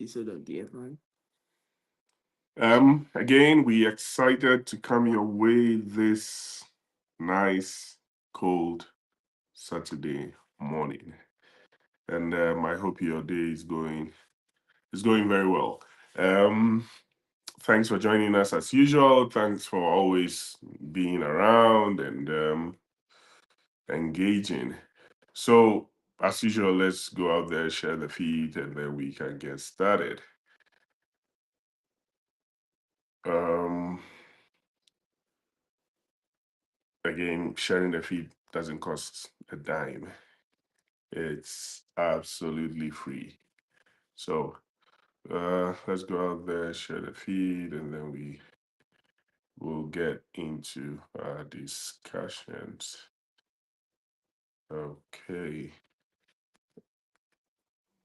episode of the F1. Again, we excited to come your way this nice, cold Saturday morning, and I hope your day is going very well. Um, Thanks for joining us as usual. Thanks for always being around and engaging. So, as usual, let's go out there, share the feed, and then we can get started. Um, Again, sharing the feed doesn't cost a dime. It's absolutely free. So let's go out there, share the feed, and then we will get into our discussions. Okay.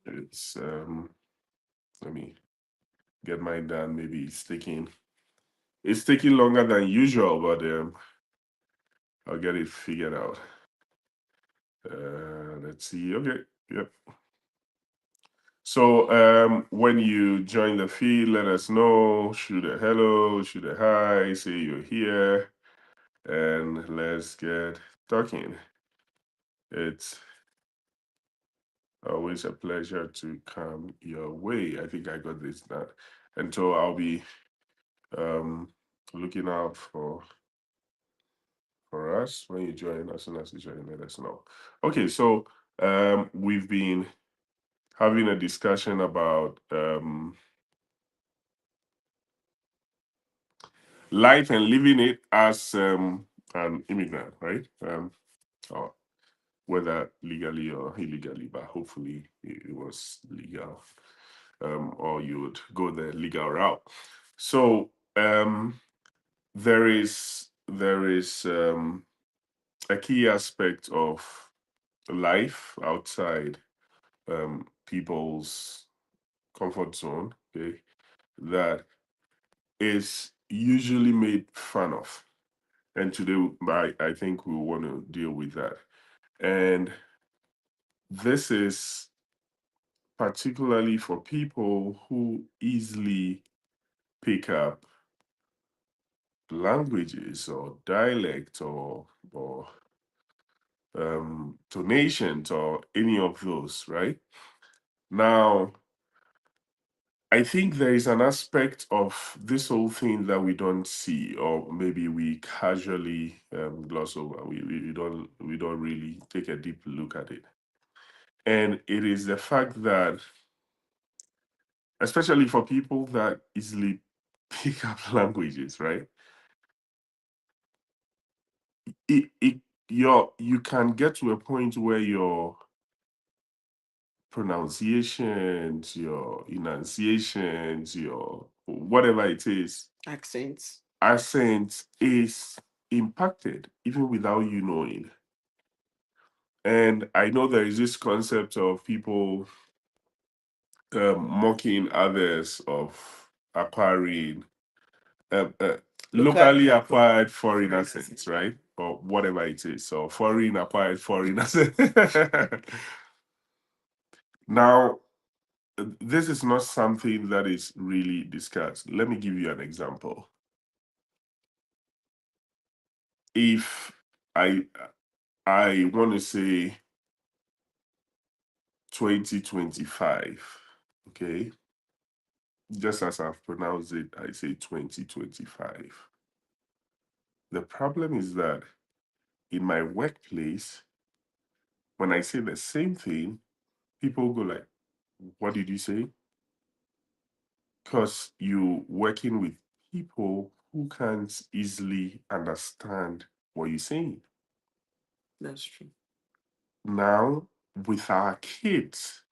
It's let me get mine done. Maybe it's taking longer than usual, but I'll get it figured out. Let's see. Okay. Yep. So when you join the feed, let us know. Shoot a hello, shoot a hi, say you're here, and let's get talking. It's always a pleasure to come your way. I think I got this done. And so I'll be um, looking out for us when you join. As soon as you join, let us know. Okay, so we've been having a discussion about life and living it as an immigrant, right? Or whether legally or illegally, but hopefully it was legal, or you would go the legal route. So there is a key aspect of life outside people's comfort zone, okay, that is usually made fun of. And today, I think we want to deal with that. And this is particularly for people who easily pick up languages or dialect or tonations or any of those, right? Now, I think there is an aspect of this whole thing that we don't see, or maybe we casually gloss over. We don't really take a deep look at it, and it is the fact that, especially for people that easily pick up languages, right? It you can get to a point where your pronunciations, your enunciations, your whatever it is, Accents. accent is impacted even without you knowing. And I know there is this concept of people mocking others of acquiring uh, uh, locally acquired foreign assets, right? Or whatever it is. So foreign acquired foreign assets. Now, this is not something that is really discussed. Let me give you an example. If I I want to say 2025, okay? Just as I've pronounced it, I say 2025. The problem is that in my workplace, when I say the same thing, people go like, "What did you say?" Because you working with people who can't easily understand what you're saying. That's true. Now, with our kids,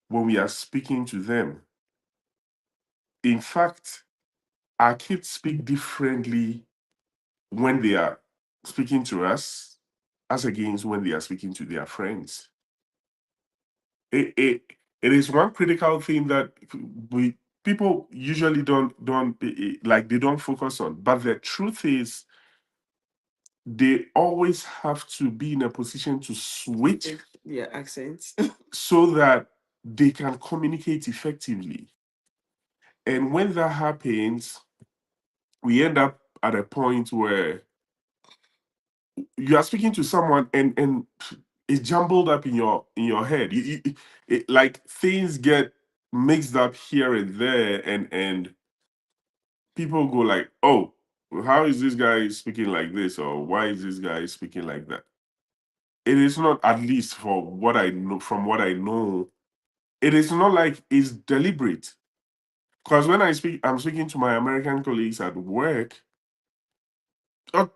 when we are speaking to them, in fact, our kids speak differently when they are speaking to us as against when they are speaking to their friends. It it is one critical thing that we people usually don't like, they don't focus on. But the truth is, they always have to be in a position to switch Yeah, accents. so that they can communicate effectively. And when that happens, we end up at a point where you are speaking to someone and it's jumbled up in your head. Like things get mixed up here and there, and people go like, "Oh, how is this guy speaking like this?" or "Why is this guy speaking like that?" It is not, at least for what I know, from what I know, it is not like it's deliberate. Because when I'm speaking to my American colleagues at work, uh,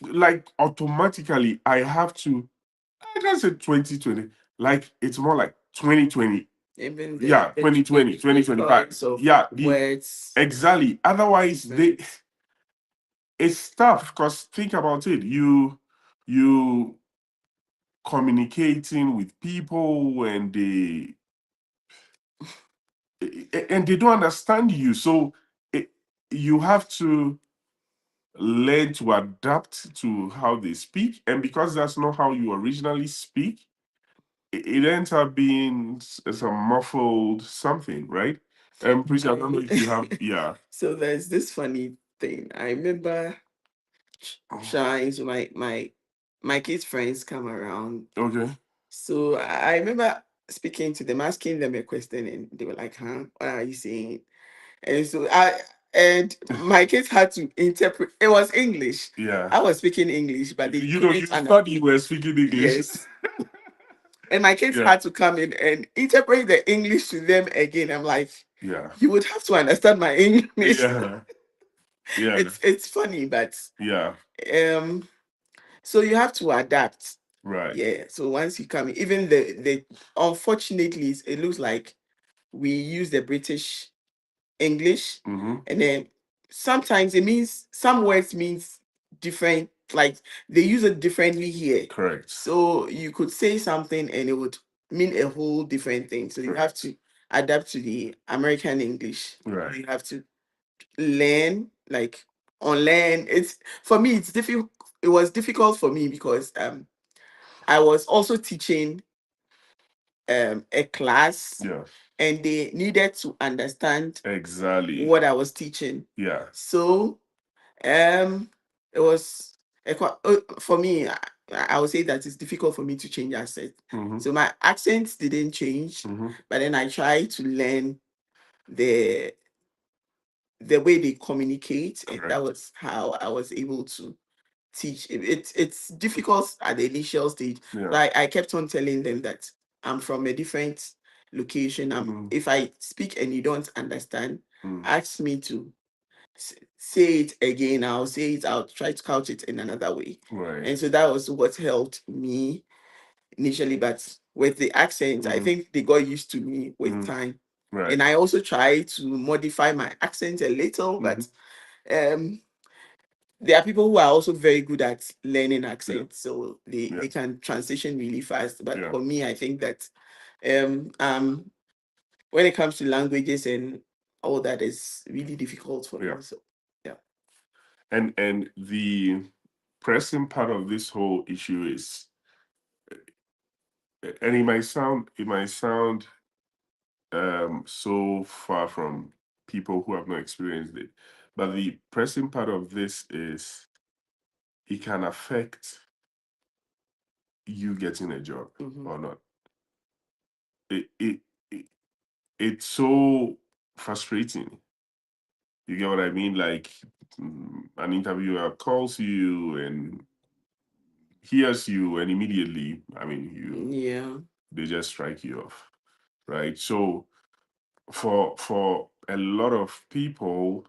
like automatically I have to, I can't say 2020, like it's more like 2020. Even Yeah, the 2020, 2025. choice of Yeah, words. exactly. Otherwise, Right. it's tough because think about it. You communicating with people and they don't understand you. So it, you have to learn to adapt to how they speak. And because that's not how you originally speak, it ends up being some muffled something, right? Priscilla, I don't know if you have, yeah. So there's this funny thing. I remember trying to my kids' friends come around. Okay. So I remember speaking to them, asking them a question, and they were like, "Huh? What are you saying?" And so my kids had to interpret. It was English. Yeah. I was speaking English, but they You couldn't thought you were speaking English. Yes. And my kids Yeah. had to come in and interpret the English to them again. I'm like, Yeah. you would have to understand my English. Yeah. Yeah. It's funny, but Yeah. so you have to adapt. Right. Yeah. So once you come in, even the unfortunately it looks like we use the British English, Mm-hmm. and then sometimes it means some words means different, like they use it differently here. Correct. So you could say something and it would mean a whole different thing. So you have Correct. to adapt to the American English. Right. You have to learn, like unlearn. It's for me, it's difficult. It was difficult for me because I was also teaching a class, Yeah. and they needed to understand Exactly. what I was teaching. Yeah. So it was for me. I would say that it's difficult for me to change accent. Mm-hmm. So my accent didn't change, Mm-hmm. but then I tried to learn the the way they communicate, and that Correct. was how I was able to teach. It's difficult at the initial stage. Yeah. Like I kept on telling them that I'm from a different location. If I speak and you don't understand, ask me to say it again. I'll say it. I'll try to couch it in another way. Right. And so that was what helped me initially. But with the accent, I think they got used to me with time. Right. And I also try to modify my accent a little, but there are people who are also very good at learning accents, so they can transition really fast. But for me, I think that when it comes to languages and all that is really difficult for me. So yeah. And the pressing part of this whole issue is, and it might sound so far from people who have not experienced it, but the pressing part of this is it can affect you getting a job or not. It it's so frustrating. You get what I mean? Like an interviewer calls you and hears you, and immediately, I mean, they just strike you off, right? So for a lot of people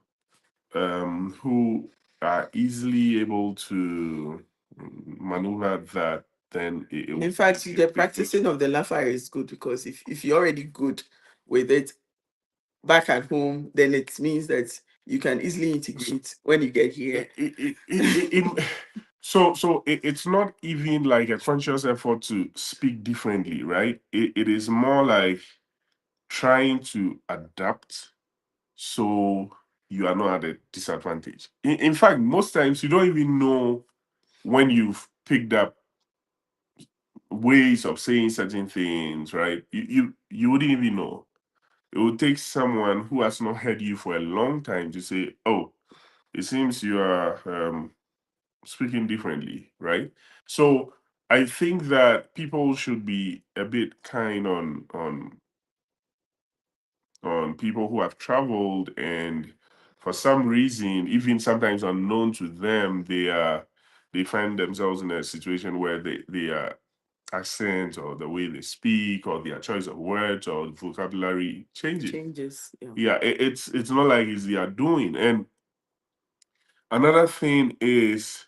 who are easily able to maneuver that, then In fact, the practicing of the laughter is good, because if you're already good with it back at home, then it means that you can easily integrate when you get here. So it's not even like a conscious effort to speak differently, right? It is more like trying to adapt so you are not at a disadvantage. In fact, most times you don't even know when you've picked up ways of saying certain things, right? You wouldn't even know. It would take someone who has not heard you for a long time to say, "Oh, it seems you are speaking differently," right? So I think that people should be a bit kind on people who have traveled, and for some reason, even sometimes unknown to them, they find themselves in a situation where their accent or the way they speak or their choice of words or vocabulary changes. Changes. Yeah. Yeah, it's not like it's their doing. And another thing is,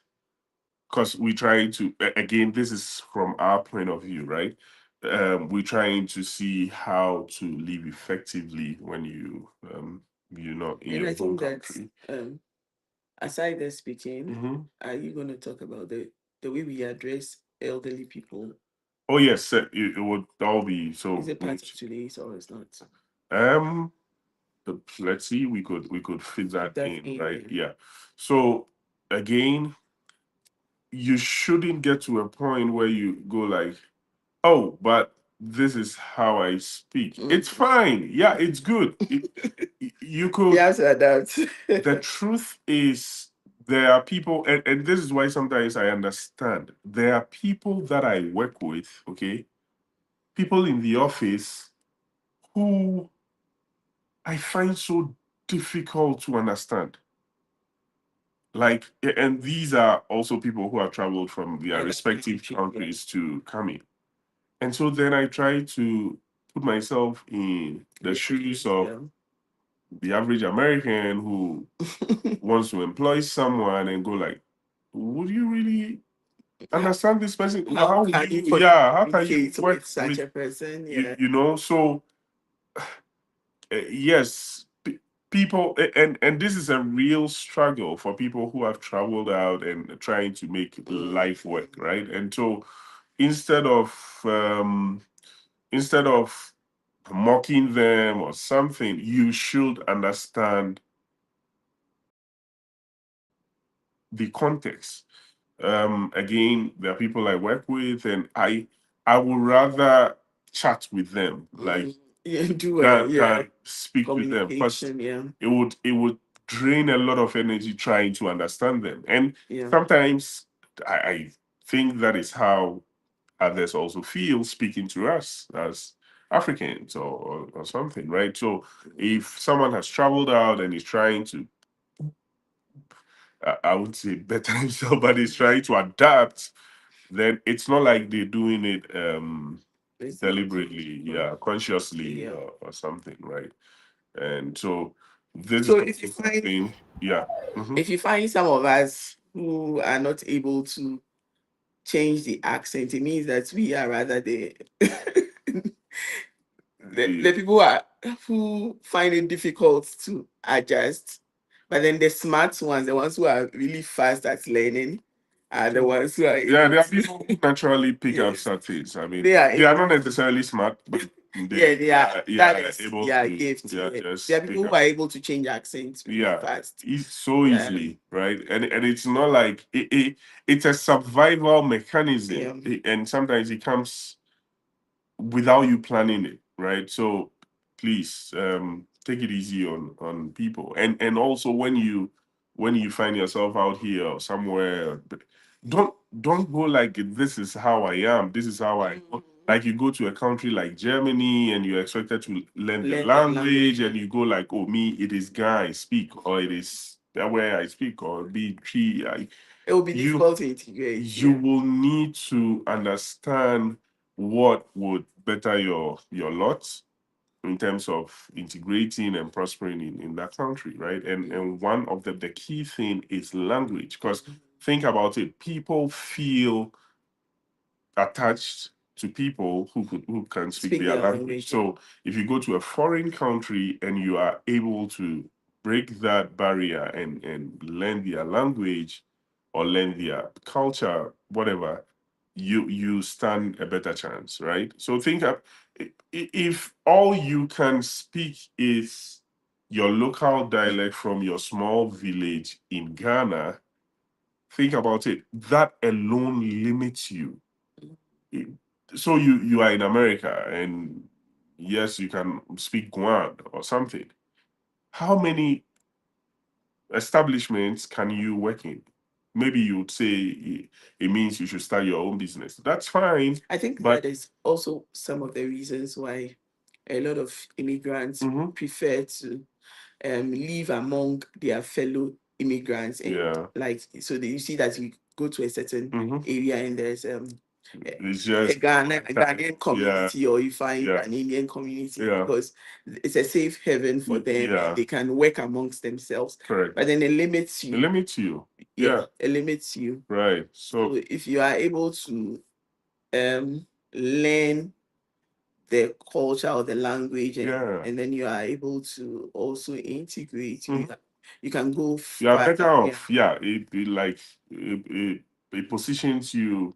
because we try to again, this is from our point of view, right? We're trying to see how to live effectively when you're not in And your I home think that country. aside the speaking, Hmm. are you going to talk about the way we address elderly people? Oh yes, it would all be Is so. it part of today's or is not? Um, let's see, we could fit Fit that that in, in, right? yeah. Yeah. So again, you shouldn't get to a point where you go like, oh, but this is how I speak. Mm. It's fine. Yeah, it's good. You You could. have to adapt. The truth is, there are people, and this is why sometimes I understand. There are people that I work with, okay? People in the office who I find so difficult to understand. Like, and these are also people who have traveled from their Other respective country, yeah. countries to come in. And so then I try to put myself in the shoes of the average American who wants to employ someone and go like, would you really understand this person? How How can you yeah, how can you communicate work with such with a person? you, Yeah. you know? So yes, people, and this is a real struggle for people who have traveled out and trying to make life work, right? And so instead of um instead of mocking them or something, you should understand the context. Again, there are people I work with, and I would rather chat with them, like Yeah, do well. Yeah. than speak with them, because Communication. Yeah. it would drain a lot of energy trying to understand them. And Yeah. sometimes I think that is how others also feel speaking to us as Africans or something, right? So if someone has traveled out and is trying to, I would say better himself, but is trying to adapt, then it's not like they're doing it It's not. deliberately, yeah, consciously Yeah. or something, right? And so this is So the thing, yeah. Hmm. if you find some of us who are not able to change the accent, it means that we are rather the people who find it difficult to adjust. But then the smart ones, the ones who are really fast at learning, are the ones who are Yeah, able there are to. people who naturally pick up Yes, certain. I mean, they are they are able. not necessarily smart, but Yeah, they are. yeah, That is able their to, gift. yeah, Yeah. There are just people pick who up. are able to change accents really Yeah, fast. it's so Yeah, easily, right? And it's not like it's a survival yeah. mechanism, and sometimes it comes without you planning it, right? So please take it easy on people. And also when you find yourself out here or somewhere, don't don't go like this is how I am, this is how I like. You go to a country like Germany and you're expected to learn the Learn the language, language. and you go like, oh, me, it is guy I speak, or it is that way I speak, or be tree It will be you difficult to integrate. you Yeah. will need to understand what would better your lot in terms of integrating and prospering in that country, right? And one of the key thing is language, because think about it, people feel attached to people who can speak Speak their their language. language. Yeah. So if you go to a foreign country and you are able to break that barrier and learn their language or learn their culture, whatever, you stand a better chance, right? So think of if all you can speak is your local dialect from your small village in Ghana, think about it. That alone limits you. so you are in America, and yes, you can speak Guan or something. How many establishments can you work in? Maybe you would say it means you should start your own business. That's fine. I think But that is also some of the reasons why a lot of immigrants Mhm. prefer to live among their fellow immigrants, and Yeah. like, so that you see that you go to a certain Mhm. area and there's It's a just Ghanaian community, or you find yeah, an Indian community, yeah, because it's a safe haven for them, yeah. and they can work amongst themselves. Correct. But then it limits It you. limits you. Yeah, Yeah. it limits you. Right. So So if you are able to learn the culture or the language, yeah, and then you are able to also integrate, Mhm. you can go You are far. better Yeah. off. Yeah. It like it positions you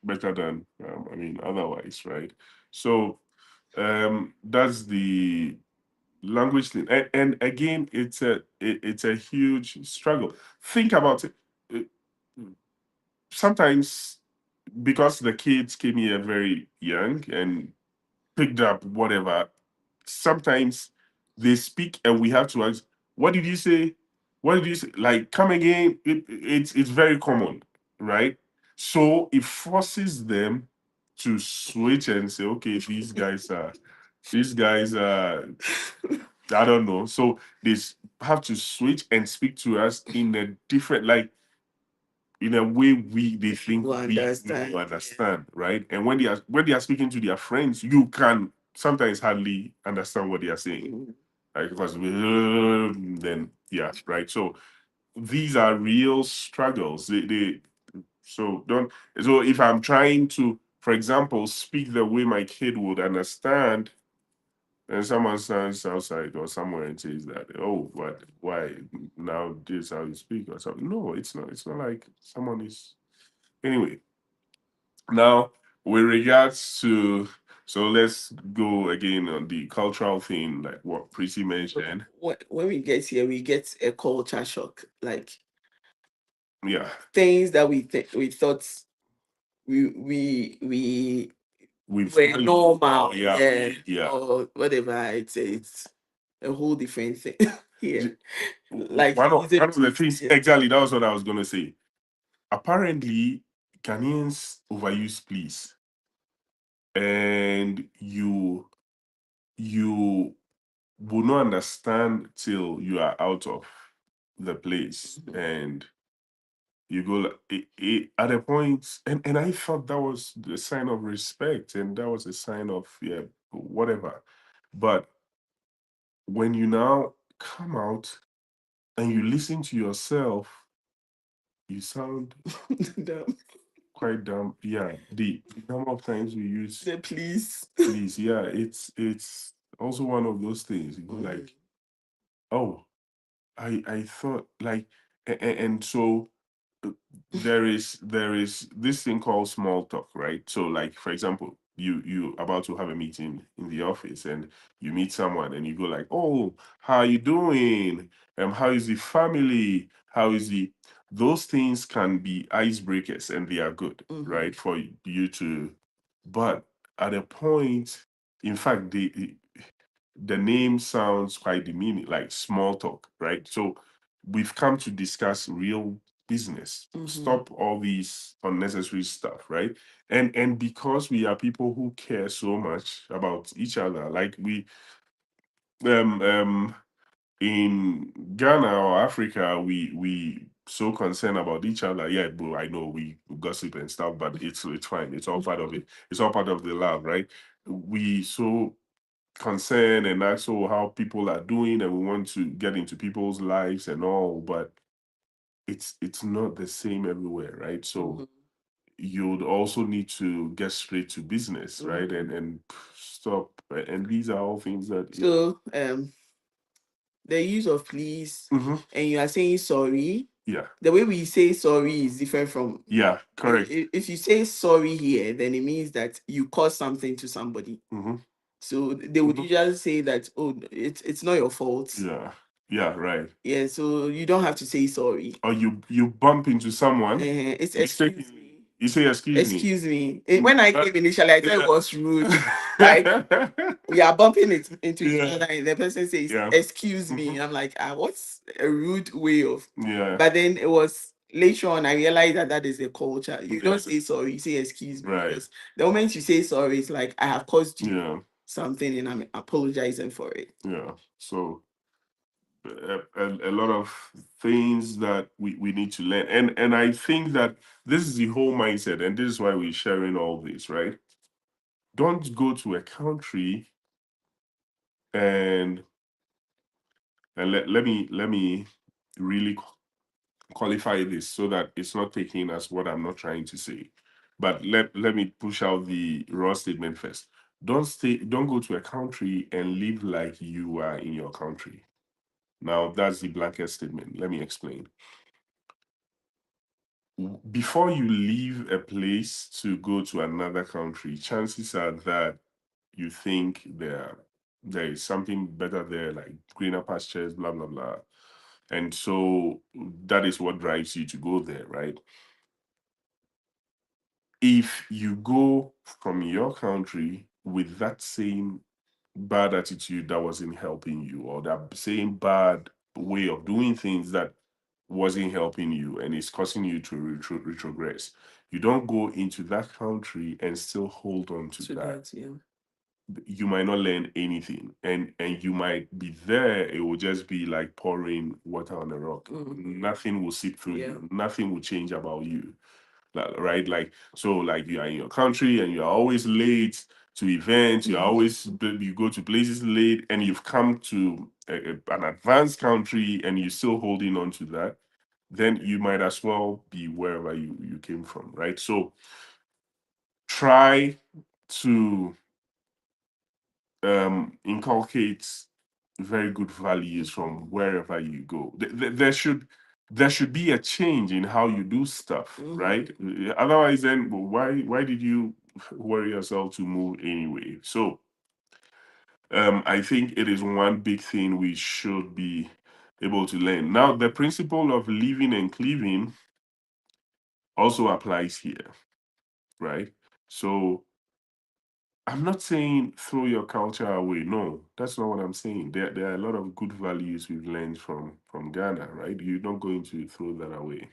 better than I mean otherwise, right? So that's the language thing, and again, it's a huge struggle. Think about it. Uh, Sometimes because the kids came here very young and picked up whatever, sometimes they speak and we have to ask, what did you say? What did you say? Like, come again. It's very common, right? So it forces them to switch and say, okay, these guys are I don't know. So they have to switch and speak to us in a different, like in a way they think People we understand. will understand, right? And when they are speaking to their friends, you can sometimes hardly understand what they are saying, Mhm. like because then yeah, right. So these are real struggles. They so don't so if I'm trying to, for example, speak the way my kid would understand, and someone stands outside or somewhere and says that, oh, what, why now this how you speak or something. No, it's not. It's not like someone is. Anyway, now with regards to, so let's go again on the cultural thing, like what Prissy mentioned. When we get here, we get a culture shock, like Yeah, things that we thought we we've were normal, yeah. or whatever. It's a whole different thing here. J- Like one of the things, yeah. exactly, that was what I was gonna say. Apparently, Ghanaians overuse please, and you will not understand till you are out of the place, Mhm. and you go at a point, and I thought that was the sign of respect, and that was a sign of yeah, whatever. But when you now come out and you listen to yourself, you sound the, quite dumb. Yeah, the number of times we use the please. please, yeah, it's also one of those things. You go Mhm. like, oh, I thought like, and so there is this thing called small talk, right? So like for example, you about to have a meeting in the office and you meet someone and you go like, oh, how you doing? How is the family? How is the those things can be icebreakers and they are good, Mhm. right? For you to, but at a point, in fact, the name sounds quite demeaning, like small talk, right? So we've come to discuss real business. Mhm. Stop all these unnecessary stuff, right? And because we are people who care so much about each other, like we um in Ghana or Africa, we so concerned about each other. Yeah, bro, I know we gossip and stuff, but it's fine. It's all part of it. It's all part of the love, right? We so concern and also how people are doing and we want to get into people's lives and all, but it's not the same everywhere, right? So Mhm. you'd also need to get straight to business, right? Mhm. And stop, and these are all things that So the use of please, Mhm. and you are saying sorry. Yeah, The way we say sorry is different from, yeah, correct. if you say sorry here, then it means that you caused something to somebody. Hmm. So they would Mhm. usually say that, oh, it's not your fault. Yeah, yeah, right. Yeah, so you don't have to say sorry. Or you bump into someone It's excuse mistakenly. me. You say excuse me. Excuse me. When I came initially, I thought it was rude. Like we are bumping it into each other, and the person says, "Excuse me." I'm like, what's a rude way of? But then it was later on I realized that is a culture. You don't say sorry, you say excuse me. Because the moment you say sorry, it's like I have caused you something and I'm apologizing for it. Yeah. So a lot of things that we need to learn. And I think that this is the whole mindset, and this is why we're sharing all this, right? Don't go to a country and let me really qualify this so that it's not taken as what I'm not trying to say. But let me push out the raw statement first. Don't go to a country and live like you are in your country. Now that's the blanket statement. Let me explain. Before you leave a place to go to another country, chances are that you think there is something better there, like greener pastures, blah blah blah. And so that is what drives you to go there, right? If you go from your country with that same bad attitude that wasn't helping you, or that same bad way of doing things that wasn't helping you and is causing you to retrogress, you don't go into that country and still hold on to that. You might not learn anything, and you might be there, it will just be like pouring water on a rock. Nothing will seep through you, nothing will change about you, right? Like, so like you are in your country and you're always late to events, you go to places late, and you've come to an advanced country and you're still holding on to that, then you might as well be wherever you came from, right? So try to inculcate very good values from wherever you go. There should be a change in how you do stuff, right? Otherwise, then why did you worry yourself to move anyway? So I think it is one big thing we should be able to learn. Now, the principle of living and cleaving also applies here, right? So I'm not saying throw your culture away. No, that's not what I'm saying. There are a lot of good values we've learned from Ghana, right? You're not going to throw that away.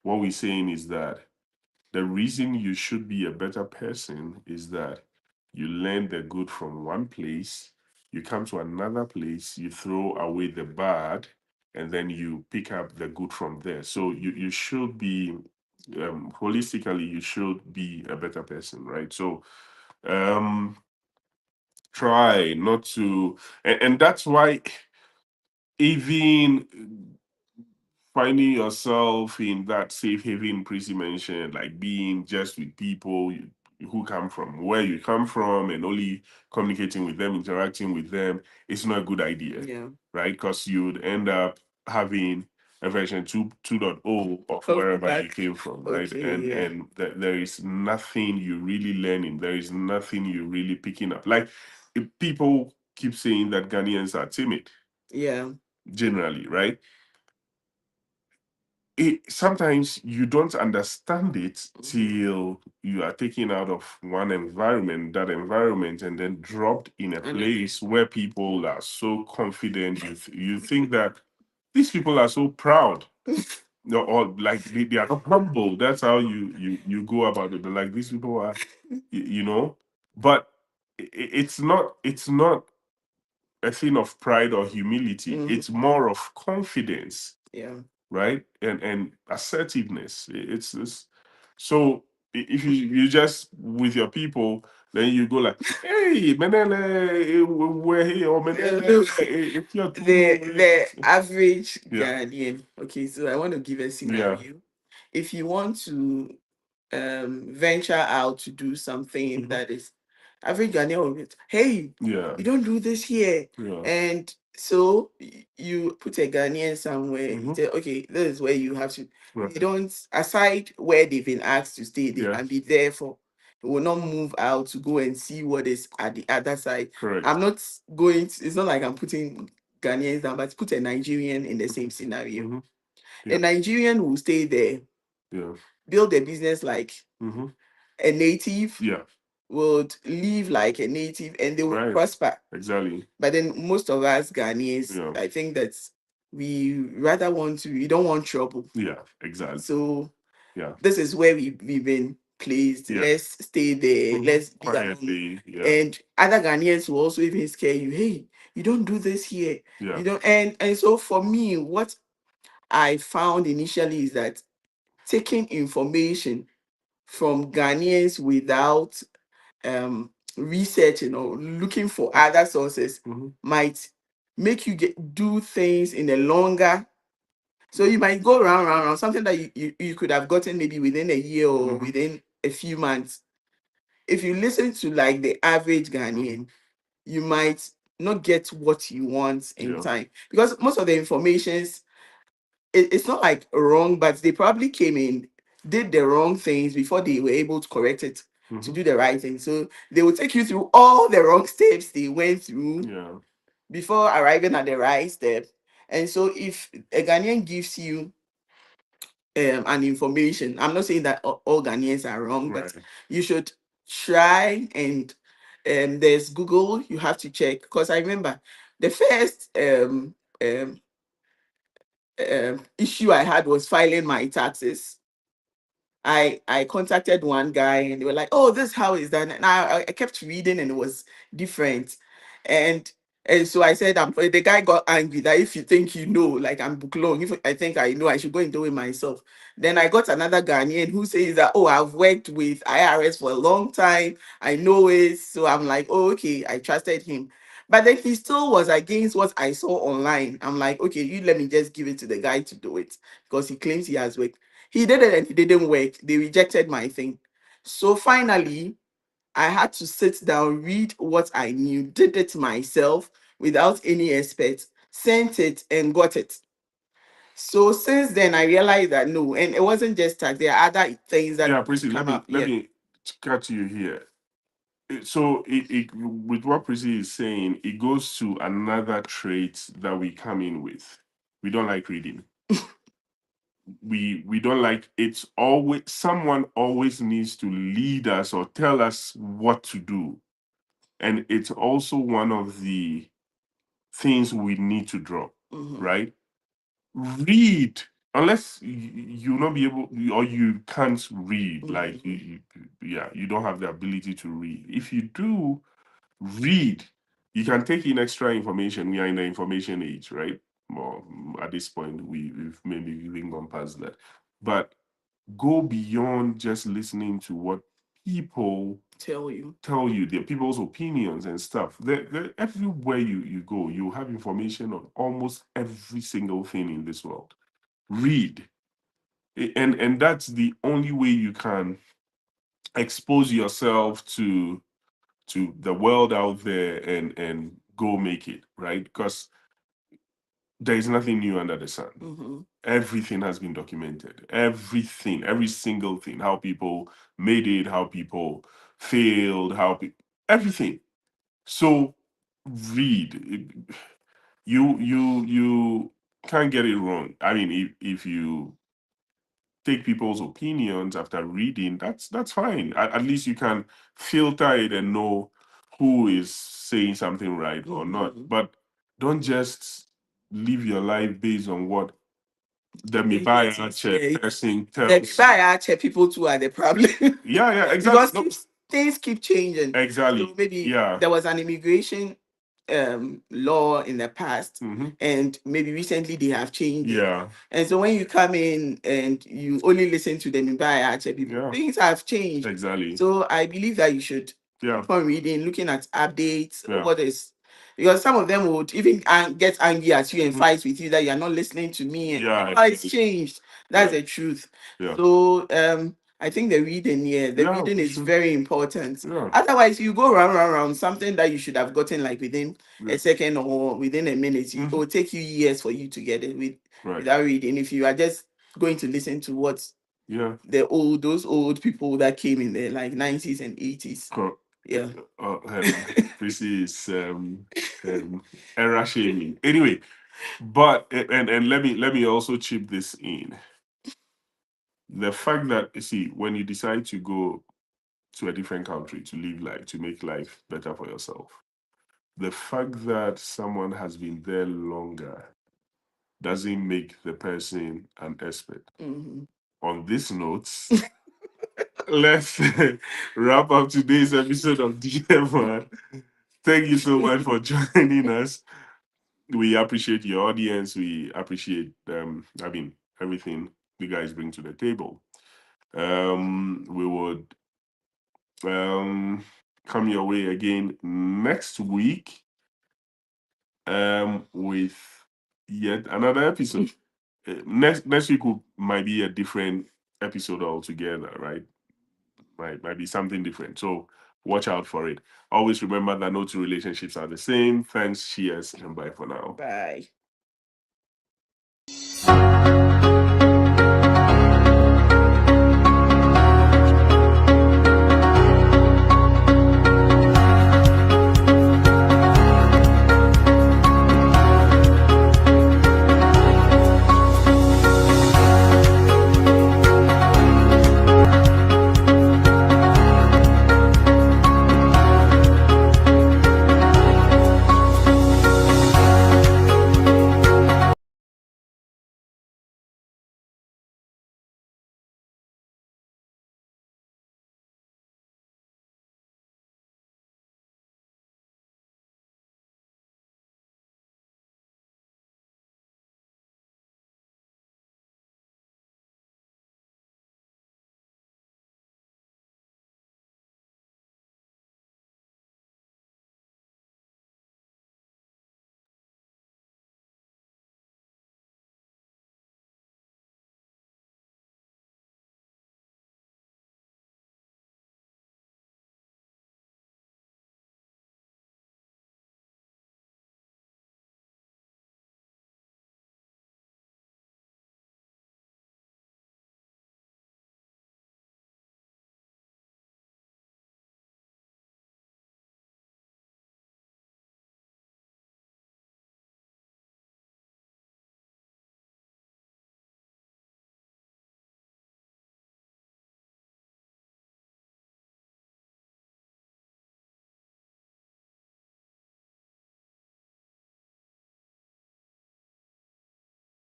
What we're saying is that the reason you should be a better person is that you learn the good from one place, you come to another place, you throw away the bad, and then you pick up the good from there. So you should be holistically, you should be a better person, right? So try not to, and that's why even finding yourself in that safe haven Prissy mentioned, like being just with people who come from where you come from and only communicating with them, interacting with them, it's not a good idea, right? Because you would end up having a version 2.0 of wherever you came from, right? And there is nothing you really learning. There is nothing you really picking up. Like, people keep saying that Ghanaians are timid. Generally, right? Sometimes you don't understand it till you are taken out of that environment, and then dropped in a place where people are so confident. You think that these people are so proud. No, or like they are humble. That's how you go about it. Like, these people are, but it's not a thing of pride or humility. It's more of confidence, right? And assertiveness. It's so if you just with your people, then you go like, hey, Menele, we're here, or Menele, if you're the average Ghanaian. Okay, so I want to give a scenario. If you want to venture out to do something that is average Ghanaian will be, hey, you don't do this here. And so you put a Ghanaian somewhere, you say, okay, this is where you have to. They don't, aside where they've been asked to stay, they can be there for. They will not move out to go and see what is at the other side. Correct. I'm not going to, it's not like I'm putting Ghanaians down, but put a Nigerian in the same scenario. A Nigerian will stay there build a business like a native, Yeah. would live like a native, and they would prosper. Exactly. But then most of us Ghanaians, I think that we don't want trouble. Yeah, exactly. So this is where we've been placed. Let's stay there. Let's be quietly. And other Ghanaians will also even scare you. Hey, you don't do this here. You don't. And so for me, what I found initially is that taking information from Ghanaians without researching or looking for other sources might make you do things in a longer. So you might go round, something that you could have gotten maybe within a year or within a few months. If you listen to like the average Ghanaian, you might not get what you want in time, because most of the informations, it's not like wrong, but they probably came in, did the wrong things before they were able to correct it to do the right thing. So they will take you through all the wrong steps they went through before arriving at the right step. And so if a Ghanaian gives you an information, I'm not saying that all Ghanaians are wrong, but you should try. And there's Google, you have to check, because I remember the first issue I had was filing my taxes. I contacted one guy and they were like, "Oh, this is how it's done." And I kept reading and it was different. And so I said, the guy got angry that if you think you know, like I'm book long, if I think I know, I should go and do it myself. Then I got another Ghanaian who says that, "Oh, I've worked with IRS for a long time. I know it." So I'm like, "Oh, okay." I trusted him. But then he still was against what I saw online. I'm like, "Okay, you let me just give it to the guy to do it," because he claims he has worked. He did it and it didn't work. They rejected my thing. So finally, I had to sit down, read what I knew, did it myself without any expert, sent it and got it. So since then, I realized that no, and it wasn't just tax. There are other things that Prissy, let me cut you here. So with what Prissy is saying, it goes to another trait that we come in with. We don't like reading. we don't like, it's always someone always needs to lead us or tell us what to do. And it's also one of the things we need to drop, right? Read, unless you not be able, or you can't read, like you don't have the ability to read. If you do read, you can take in extra information. We are in the information age, right? Well, at this point, we've maybe even gone past that. But go beyond just listening to what people tell you, their people's opinions and stuff. Everywhere you go, you have information on almost every single thing in this world. Read. And that's the only way you can expose yourself to the world out there and go make it, right? Because there is nothing new under the sun. Everything has been documented. Everything, every single thing, how people made it, how people failed, everything. So read. You can't get it wrong. I mean, if you take people's opinions after reading, that's fine. At least you can filter it and know who is saying something right or not. But don't just live your life based on what the Mibaya person tells. The Mibaya people too are the problem. Yeah, exactly. Because things keep changing. Exactly. So maybe there was an immigration law in the past, and maybe recently they have changed it. And so when you come in and you only listen to the Mibaya people, things have changed. Exactly. So I believe that you should keep on reading, looking at updates, what is, because some of them would even get angry at you and fight with you that you're not listening to me. And it's changed. That's the truth. So I think the reading, the reading is very important. Otherwise, you go round, something that you should have gotten like within a second or within a minute. It will take you years for you to get it without reading. If you are just going to listen to what those old people that came in the like 90s and 80s. This is era shaming. Anyway, but and let me also chip this in. the fact that, you see, when you decide to go to a different country to live life, to make life better for yourself, the fact that someone has been there longer doesn't make the person an expert. Mhm. On this note, let's wrap up today's episode of DM1. Thank you so much for joining us. We appreciate your audience. We appreciate, everything you guys bring to the table. We would come your way again next week with yet another episode. Next week might be a different episode altogether, right? Might be something different. So watch out for it. Always remember that no two relationships are the same. Thanks, cheers, and bye for now. Bye.